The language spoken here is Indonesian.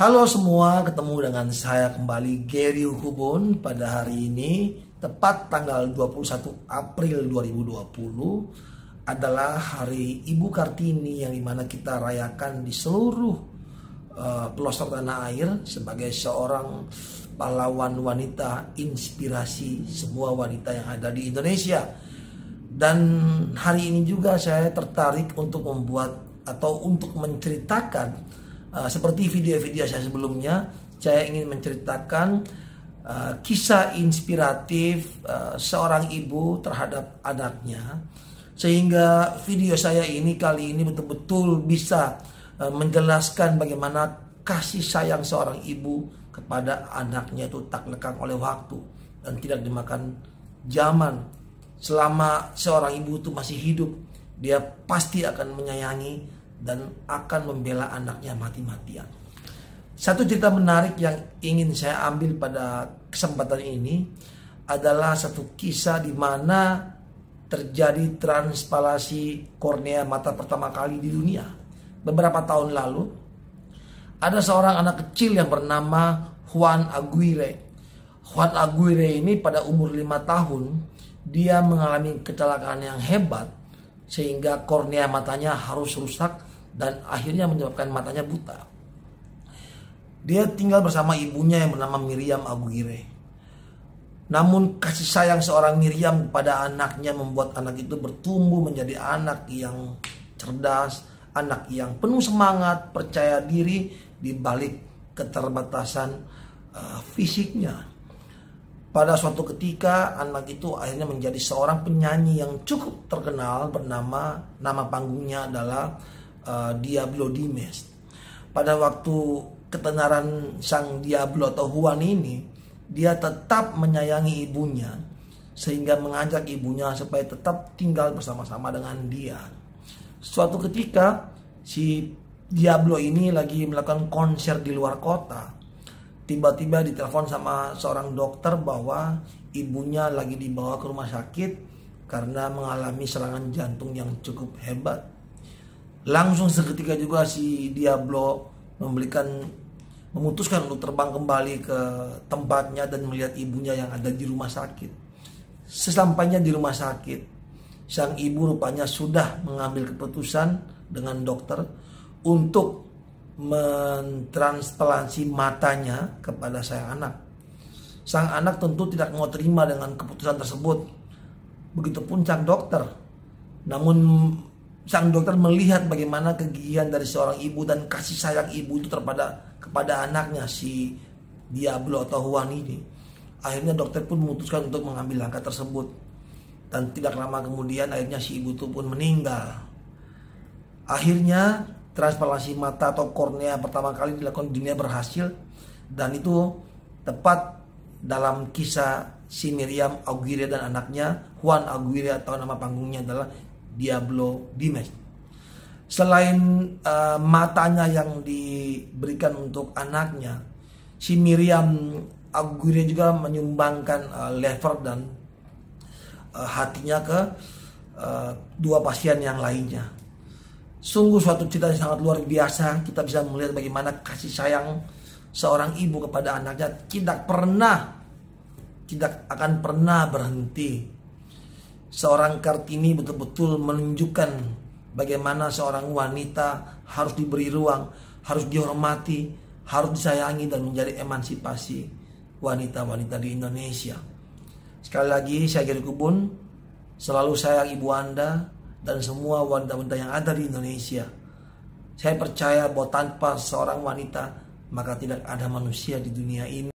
Halo semua, ketemu dengan saya kembali Gary Hubun pada hari ini, tepat tanggal 21 April 2020 adalah Hari Ibu Kartini yang dimana kita rayakan di seluruh pelosok tanah air sebagai seorang pahlawan wanita inspirasi semua wanita yang ada di Indonesia. Dan hari ini juga saya tertarik untuk membuat atau untuk menceritakan seperti video-video saya sebelumnya, saya ingin menceritakan kisah inspiratif seorang ibu terhadap anaknya, sehingga video saya ini kali ini betul-betul bisa menjelaskan bagaimana kasih sayang seorang ibu kepada anaknya itu tak lekang oleh waktu dan tidak dimakan zaman. Selama seorang ibu itu masih hidup, dia pasti akan menyayangi dan akan membela anaknya mati-matian. Satu cerita menarik yang ingin saya ambil pada kesempatan ini adalah satu kisah di mana terjadi transplantasi kornea mata pertama kali di dunia. Beberapa tahun lalu, ada seorang anak kecil yang bernama Juan Aguirre. Juan Aguirre ini pada umur 5 tahun, dia mengalami kecelakaan yang hebat sehingga kornea matanya harus rusak dan akhirnya menyebabkan matanya buta. Dia tinggal bersama ibunya yang bernama Miriam Aguirre. Namun kasih sayang seorang Miriam kepada anaknya membuat anak itu bertumbuh menjadi anak yang cerdas, anak yang penuh semangat, percaya diri di balik keterbatasan fisiknya. Pada suatu ketika anak itu akhirnya menjadi seorang penyanyi yang cukup terkenal, nama panggungnya adalah Diablo Dimes. Pada waktu ketenaran sang Diablo atau Juan ini, dia tetap menyayangi ibunya sehingga mengajak ibunya supaya tetap tinggal bersama-sama dengan dia. Suatu ketika si Diablo ini lagi melakukan konser di luar kota. Tiba-tiba ditelepon sama seorang dokter bahwa ibunya lagi dibawa ke rumah sakit karena mengalami serangan jantung yang cukup hebat. Langsung seketika juga si Diablo memutuskan untuk terbang kembali ke tempatnya dan melihat ibunya yang ada di rumah sakit. Sesampainya di rumah sakit, sang ibu rupanya sudah mengambil keputusan dengan dokter untuk mentransplantasi matanya kepada sang anak. Sang anak tentu tidak mau terima dengan keputusan tersebut. Begitupun sang dokter. Namun sang dokter melihat bagaimana kegigihan dari seorang ibu dan kasih sayang ibu itu kepada anaknya si Diablo atau Juan ini. Akhirnya dokter pun memutuskan untuk mengambil langkah tersebut. Dan tidak lama kemudian akhirnya si ibu itu pun meninggal. Akhirnya transplantasi mata atau kornea pertama kali dilakukan di dunia berhasil, dan itu tepat dalam kisah si Miriam Aguirre dan anaknya Juan Aguirre atau nama panggungnya adalah Diablo Dimes. Selain matanya yang diberikan untuk anaknya, si Miriam Aguirre juga menyumbangkan lever dan hatinya ke dua pasien yang lainnya. Sungguh suatu cerita yang sangat luar biasa. Kita bisa melihat bagaimana kasih sayang seorang ibu kepada anaknya tidak akan pernah berhenti. Seorang Kartini betul-betul menunjukkan bagaimana seorang wanita harus diberi ruang, harus dihormati, harus disayangi dan menjadi emansipasi wanita-wanita di Indonesia. Sekali lagi saya Gary Hubun, selalu sayang ibu Anda dan semua wanita-wanita yang ada di Indonesia. Saya percaya bahwa tanpa seorang wanita maka tidak ada manusia di dunia ini.